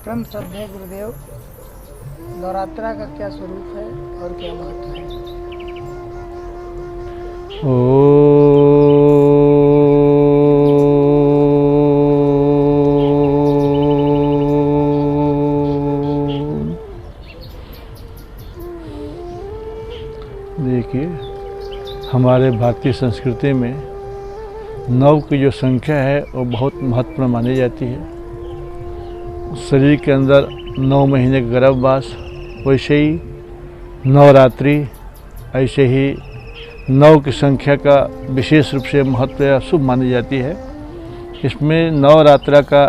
परम श्रद्धेय गुरुदेव, नवरात्रा का क्या स्वरूप है और क्या महत्व है? देखिए, हमारे भारतीय संस्कृति में नव की जो संख्या है वो बहुत महत्वपूर्ण मानी जाती है। शरीर के अंदर 9 महीने का गर्भवास, वैसे ही नवरात्रि, ऐसे ही 9 की संख्या का विशेष रूप से महत्व या शुभ मानी जाती है। इसमें नवरात्रा का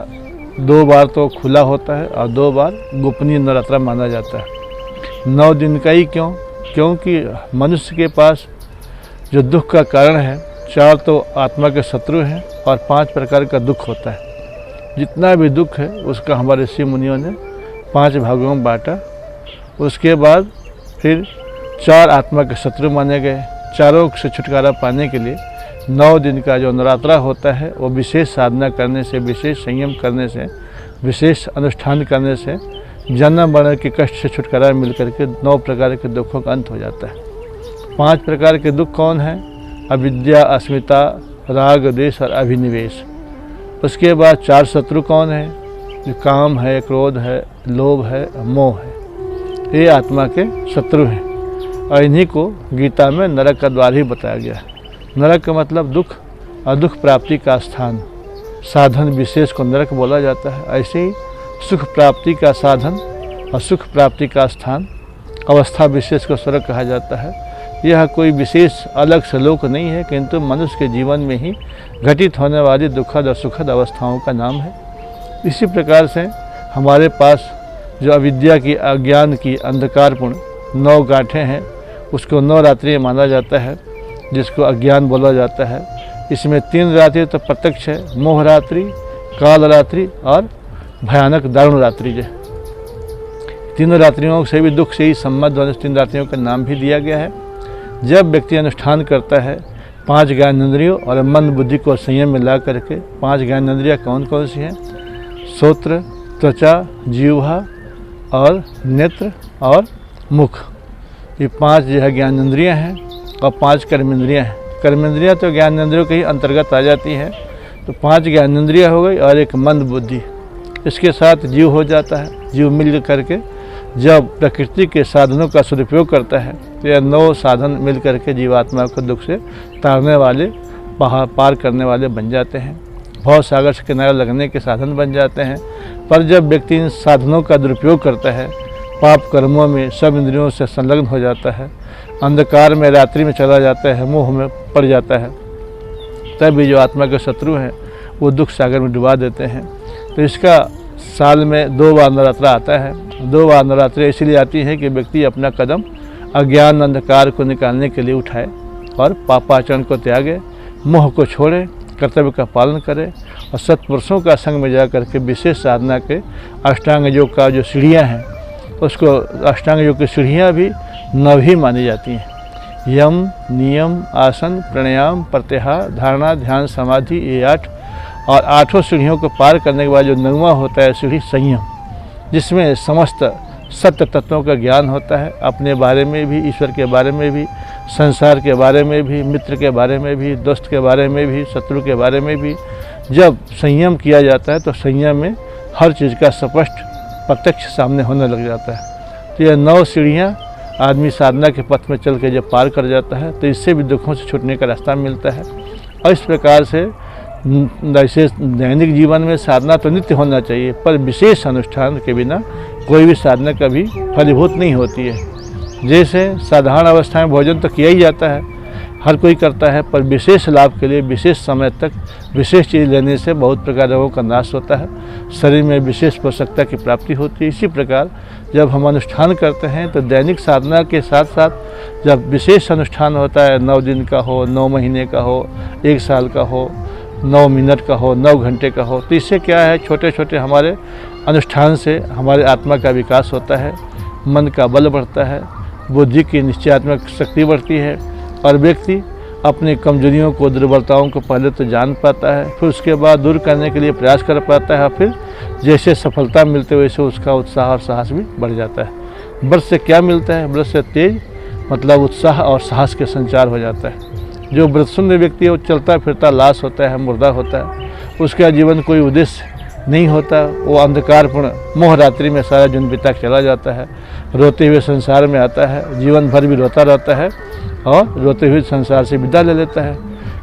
2 बार तो खुला होता है और 2 बार गोपनीय नवरात्रा माना जाता है। 9 दिन का ही क्यों? क्योंकि मनुष्य के पास जो दुख का कारण है, 4 तो आत्मा के शत्रु हैं और 5 प्रकार का दुख होता है। जितना भी दुख है उसका हमारे ऋषि मुनियों ने 5 भागों में बांटा। उसके बाद फिर 4 आत्मा के शत्रु माने गए। चारों से छुटकारा पाने के लिए 9 दिन का जो नवरात्रा होता है वो विशेष साधना करने से, विशेष संयम करने से, विशेष अनुष्ठान करने से जन्म मरण के कष्ट से छुटकारा मिल करके 9 प्रकार के दुखों का अंत हो जाता है। 5 प्रकार के दुख कौन है? अविद्या, अस्मिता, राग, द्वेष और अभिनिवेश। उसके बाद 4 शत्रु कौन है? जो काम है, क्रोध है, लोभ है, मोह है। ये आत्मा के शत्रु हैं और इन्हीं को गीता में नरक का द्वार ही बताया गया है। नरक का मतलब दुख और दुख प्राप्ति का स्थान, साधन विशेष को नरक बोला जाता है। ऐसे ही सुख प्राप्ति का साधन और सुख प्राप्ति का स्थान, अवस्था विशेष को स्वर्ग कहा जाता है। यह कोई विशेष अलग से लोक नहीं है, किंतु मनुष्य के जीवन में ही घटित होने वाली दुखद और सुखद अवस्थाओं का नाम है। इसी प्रकार से हमारे पास जो अविद्या की, अज्ञान की, अंधकारपूर्ण 9 गांठें हैं, उसको नवरात्रि माना जाता है, जिसको अज्ञान बोला जाता है। इसमें 3 रात्रि तो प्रत्यक्ष है, मोह रात्रि, काल रात्रि और भयानक दारुण रात्रि। जो तीनों रात्रियों से भी दुख से ही संबद्ध होने 3 रात्रियों का नाम भी दिया गया है। जब व्यक्ति अनुष्ठान करता है 5 ज्ञानेंद्रियों और मन बुद्धि को संयम में ला करके, 5 ज्ञानेंद्रियाँ कौन कौन सी हैं? श्रोत्र, त्वचा, जीह्वा और नेत्र और मुख। ये 5 जो है ज्ञानेंद्रियाँ हैं और 5 कर्मेंद्रियाँ हैं। कर्मेंद्रियाँ तो ज्ञानेंद्रियों के ही अंतर्गत आ जाती हैं। तो 5 ज्ञानेंद्रियाँ हो गई और एक मन बुद्धि, इसके साथ जीव हो जाता है। जीव मिल करके जब प्रकृति के साधनों का सदुपयोग करता है तो यह 9 साधन मिल करके जीवात्मा को दुख से तारने वाले, पार करने वाले बन जाते हैं, भव सागर से किनारे लगने के साधन बन जाते हैं। पर जब व्यक्ति इन साधनों का दुरुपयोग करता है, पाप कर्मों में सब इंद्रियों से संलग्न हो जाता है, अंधकार में, रात्रि में चला जाता है, मोह में पड़ जाता है, तब भी जो आत्मा के शत्रु हैं वो दुख सागर में डुबा देते हैं। तो इसका साल में 2 बार नवरात्रा आता है। 2 बार नवरात्रि इसलिए आती है कि व्यक्ति अपना कदम अज्ञान अंधकार को निकालने के लिए उठाए और पापाचरण को त्यागे, मोह को छोड़े, कर्तव्य का पालन करे और सत्पुरुषों का संग में जा करके विशेष साधना के अष्टांग योग का जो सीढ़ियाँ हैं, उसको अष्टांग योग की सीढ़ियाँ भी 9 ही मानी जाती हैं। यम, नियम, आसन, प्राणायाम, प्रत्याहार, धारणा, ध्यान, समाधि, ये 8 और 8 सीढ़ियों को पार करने के बाद जो 9वां होता है सीढ़ी संयम, जिसमें समस्त सत्य तत्वों का ज्ञान होता है, अपने बारे में भी, ईश्वर के बारे में भी, संसार के बारे में भी, मित्र के बारे में भी, दोस्त के बारे में भी, शत्रु के बारे में भी। जब संयम किया जाता है तो संयम में हर चीज़ का स्पष्ट प्रत्यक्ष सामने होने लग जाता है। तो यह 9 सीढ़ियाँ आदमी साधना के पथ में चल के जब पार कर जाता है तो इससे भी दुखों से छूटने का रास्ता मिलता है। और इस प्रकार से ऐसे दैनिक जीवन में साधना तो नित्य होना चाहिए, पर विशेष अनुष्ठान के बिना कोई भी साधना कभी फलीभूत नहीं होती है। जैसे साधारण अवस्था में भोजन तो किया ही जाता है, हर कोई करता है, पर विशेष लाभ के लिए विशेष समय तक विशेष चीज़ लेने से बहुत प्रकार रोगों का नाश होता है, शरीर में विशेष पोषकता की प्राप्ति होती है। इसी प्रकार जब हम अनुष्ठान करते हैं तो दैनिक साधना के साथ साथ जब विशेष अनुष्ठान होता है, 9 दिन का हो, 9 महीने का हो, 1 साल का हो, 9 मिनट का हो, 9 घंटे का हो, तो इससे क्या है, छोटे छोटे हमारे अनुष्ठान से हमारे आत्मा का विकास होता है, मन का बल बढ़ता है, बुद्धि की निश्चयात्मक शक्ति बढ़ती है और व्यक्ति अपनी कमजोरियों को, दुर्बलताओं को पहले तो जान पाता है, फिर उसके बाद दूर करने के लिए प्रयास कर पाता है, फिर जैसे सफलता मिलते वैसे उसका उत्साह और साहस भी बढ़ जाता है। व्रत से क्या मिलता है? व्रत से तेज मतलब उत्साह और साहस के संचार हो जाता है। जो व्रतशून्य व्यक्ति है वो चलता फिरता लाश होता है, मुर्दा होता है, उसका जीवन कोई उद्देश्य नहीं होता, वो अंधकारपूर्ण मोह रात्रि में सारा दिन बिता चला जाता है, रोते हुए संसार में आता है, जीवन भर भी रोता रहता है और रोते हुए संसार से विदा ले लेता है,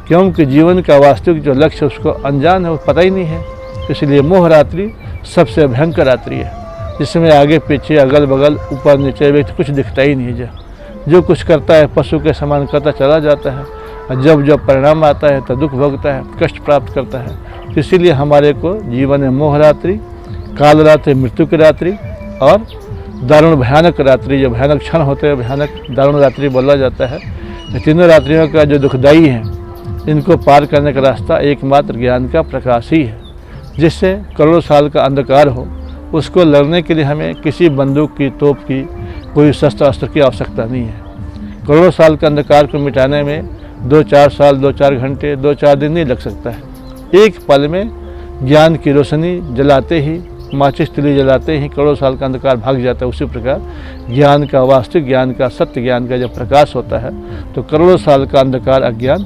क्योंकि जीवन का वास्तविक जो लक्ष्य उसको अनजान है, वो पता ही नहीं है। इसलिए मोह रात्रि सबसे भयंकर रात्रि है, जिसमें आगे पीछे अगल बगल ऊपर नीचे व्यक्ति कुछ दिखता ही नहीं है। जो कुछ करता है पशु के समान करता चला जाता है, और जब जब परिणाम आता है तो दुख भोगता है, कष्ट प्राप्त करता है। इसीलिए हमारे को जीवन में मोह रात्रि, काल रात्रि, मृत्यु की रात्रि और दारुण भयानक रात्रि, जो भयानक क्षण होते हैं भयानक दारुण रात्रि बोला जाता है। ये तीनों रात्रियों का जो दुखदायी है, इनको पार करने का रास्ता एकमात्र ज्ञान का प्रकाश ही है, जिससे करोड़ों साल का अंधकार हो उसको लड़ने के लिए हमें किसी बंदूक की, तोप की, कोई शस्त्र अस्त्र की आवश्यकता नहीं है। करोड़ों साल के अंधकार को मिटाने में 2-4 साल, 2-4 घंटे, 2-4 दिन नहीं लग सकता है। एक पल में ज्ञान की रोशनी जलाते ही, माचिस तिली जलाते ही करोड़ों साल का अंधकार भाग जाता है। उसी प्रकार ज्ञान का, वास्तविक ज्ञान का, सत्य ज्ञान का जब प्रकाश होता है तो करोड़ों साल का अंधकार, अज्ञान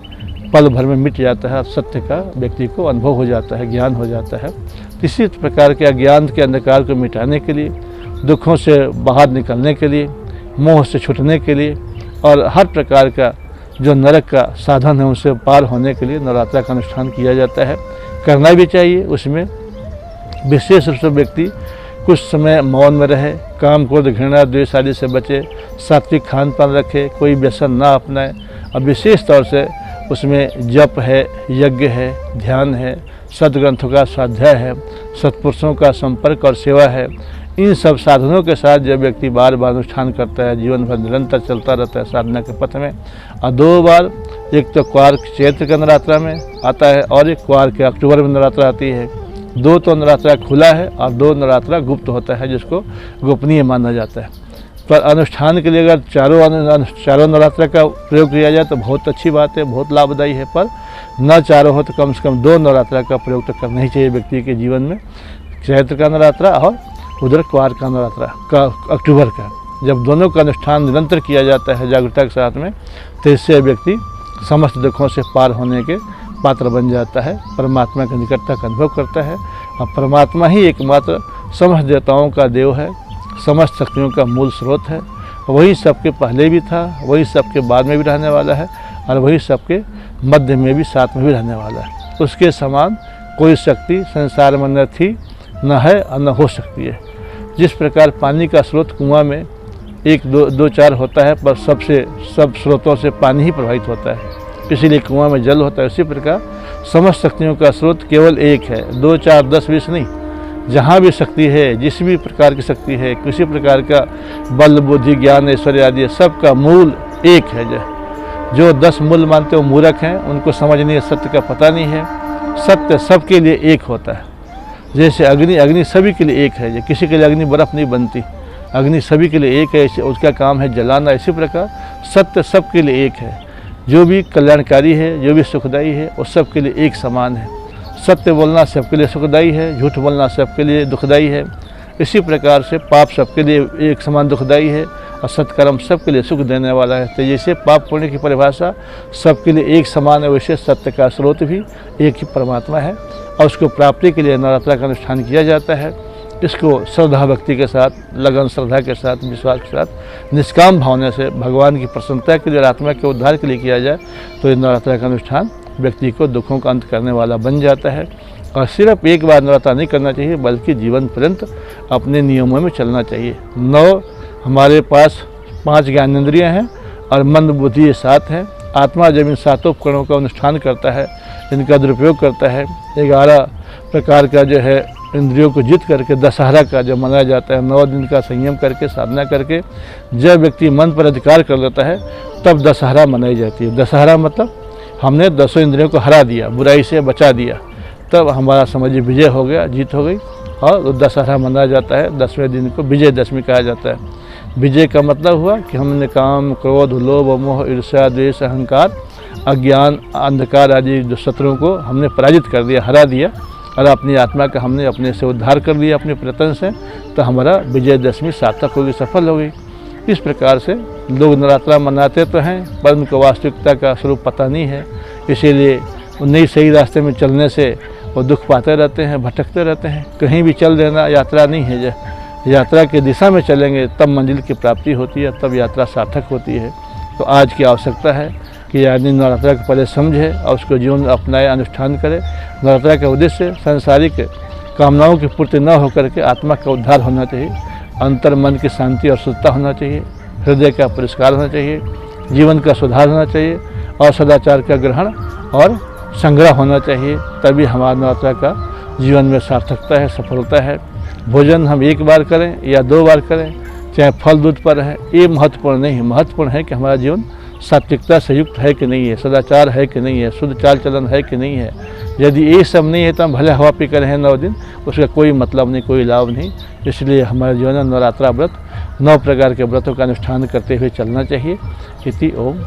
पल भर में मिट जाता है। सत्य का व्यक्ति को अनुभव हो जाता है, ज्ञान हो जाता है। इसी प्रकार के अज्ञान के अंधकार को मिटाने के लिए, दुखों से बाहर निकलने के लिए, मोह से छूटने के लिए और हर प्रकार का जो नरक का साधन है उनसे पार होने के लिए नवरात्रा का अनुष्ठान किया जाता है। करना भी चाहिए। उसमें विशेष रूप से व्यक्ति कुछ समय मौन में रहे, काम, क्रोध, घृणा, द्वेष आदि से बचे, सात्विक खान पान रखे, कोई व्यसन ना अपनाए और विशेष तौर से उसमें जप है, यज्ञ है, ध्यान है, सदग्रंथों का स्वाध्याय है, सत्पुरुषों का संपर्क और सेवा है। इन सब साधनों के साथ जब व्यक्ति बार बार अनुष्ठान करता है, जीवन भर निरंतर चलता रहता है साधना के पथ में। और 2 बार, एक तो क्वार चैत्र के नवरात्रा में आता है और एक क्वार के अक्टूबर में नवरात्रा आती है। 2 तो नवरात्रा खुला है और 2 नवरात्रा गुप्त होता है, जिसको गोपनीय माना जाता है। पर अनुष्ठान के लिए अगर चारों नवरात्रा का प्रयोग किया जाए तो बहुत अच्छी बात है, बहुत लाभदायी है। पर न चारों हो तो कम से कम 2 नवरात्रा का प्रयोग तो करना ही चाहिए व्यक्ति के जीवन में, चैत्र का नवरात्रा और उधर क्वार का नवरात्रा का अक्टूबर का। जब दोनों का अनुष्ठान निरंतर किया जाता है जागरूकता के साथ में, तो इससे व्यक्ति समस्त दुखों से पार होने के पात्र बन जाता है, परमात्मा की निकटता का अनुभव करता है। और परमात्मा ही एकमात्र समस्त देवताओं का देव है, समस्त शक्तियों का मूल स्रोत है। वही सबके पहले भी था, वही सबके बाद में भी रहने वाला है और वही सबके मध्य में भी, साथ में भी रहने वाला है। उसके समान कोई शक्ति संसार में न थी, न है और न हो सकती है। जिस प्रकार पानी का स्रोत कुआं में 1-2-4 होता है, पर सब स्रोतों से पानी ही प्रभावित होता है, इसीलिए कुआं में जल होता है। उसी प्रकार समस्त शक्तियों का स्रोत केवल एक है, 2, 4, 10, 20 नहीं। जहाँ भी शक्ति है, जिस भी प्रकार की शक्ति है, किसी प्रकार का बल, बुद्धि, ज्ञान, ऐश्वर्य आदि सबका मूल एक है। जो 10 मूल मानते हो मूर्ख हैं, उनको समझ नहीं है, सत्य का पता नहीं है। सत्य सबके लिए एक होता है। जैसे अग्नि सभी के लिए एक है, किसी के लिए अग्नि बर्फ नहीं बनती, अग्नि सभी के लिए एक है, उसका काम है जलाना। इसी प्रकार सत्य सबके लिए एक है, जो भी कल्याणकारी है, जो भी सुखदायी है, वो सबके लिए एक समान है। सत्य बोलना सबके लिए सुखदायी है, झूठ बोलना सबके लिए दुखदायी है। इसी प्रकार से पाप सबके लिए एक समान दुखदायी है और सत्कर्म सबके लिए सुख देने वाला है। तो जैसे पाप पुण्य की परिभाषा सबके लिए एक समान है, वैसे सत्य का स्रोत भी एक ही परमात्मा है और उसको प्राप्ति के लिए नवरात्रा का अनुष्ठान किया जाता है। इसको श्रद्धा भक्ति के साथ, लगन श्रद्धा के साथ, विश्वास के साथ, निष्काम भावना से भगवान की प्रसन्नता के लिए और आत्मा के उद्धार के लिए किया जाए तो ये नवरात्रा का अनुष्ठान व्यक्ति को दुखों का अंत करने वाला बन जाता है। और सिर्फ एक बार नवरात्रा नहीं करना चाहिए, बल्कि जीवन पर्यंत अपने नियमों में चलना चाहिए। 9 हमारे पास 5 ज्ञानेंद्रियाँ हैं और मन बुद्धि 7 हैं। आत्मा जब इन 7 उपकरणों का अनुष्ठान करता है, इनका दुरुपयोग करता है, 11 प्रकार का जो है इंद्रियों को जीत करके दशहरा का जो मनाया जाता है, 9 दिन का संयम करके, साधना करके जब व्यक्ति मन पर अधिकार कर लेता है, तब दशहरा मनाई जाती है। दशहरा मतलब हमने 10 इंद्रियों को हरा दिया, बुराई से बचा दिया, तब हमारा समझिए विजय हो गया, जीत हो गई। और दशहरा मनाया जाता है, 10वें दिन को विजयदशमी कहा जाता है। विजय का मतलब हुआ कि हमने काम, क्रोध, लोभ, मोह, ईर्ष्या, द्वेष, अहंकार, अज्ञान, अंधकार आदि जो शत्रुओं को हमने पराजित कर दिया, हरा दिया। और अपनी आत्मा का हमने अपने से उद्धार कर लिया अपने प्रयत्न से, तो हमारा विजयदशमी सार्थक होगी, सफल होगी। इस प्रकार से लोग नवरात्रा मनाते तो हैं, पर उनको वास्तविकता का स्वरूप पता नहीं है, इसीलिए नहीं सही रास्ते में चलने से वो दुख पाते रहते हैं, भटकते रहते हैं। कहीं भी चल देना यात्रा नहीं है, यात्रा की दिशा में चलेंगे तब मंजिल की प्राप्ति होती है, तब यात्रा सार्थक होती है। तो आज की आवश्यकता है कि आदमी नवरात्रा को पहले समझे और उसको जीवन में अपनाए, अनुष्ठान करे। नवरात्रा का उद्देश्य सांसारिक कामनाओं की पूर्ति न होकर के आत्मा का उद्धार होना चाहिए, अंतर मन की शांति और शुद्धता होना चाहिए, हृदय का परिष्कार होना चाहिए, जीवन का सुधार होना चाहिए और सदाचार का ग्रहण और संग्रह होना चाहिए। तभी हमारा नवरात्रा का जीवन में सार्थकता है, सफलता है। भोजन हम एक बार करें या 2 बार करें, चाहे फल दूध पर है, ये महत्वपूर्ण नहीं है। महत्वपूर्ण है कि हमारा जीवन सात्विकता से युक्त है कि नहीं है, सदाचार है कि नहीं है, शुद्ध चाल चलन है कि नहीं है। यदि ये सब नहीं है तो हम भले हवा पी कर रहें 9 दिन, उसका कोई मतलब नहीं, कोई लाभ नहीं। इसलिए हमारे जीवन में नवरात्रा व्रत 9 प्रकार के व्रतों का अनुष्ठान करते हुए चलना चाहिए। इति ओम।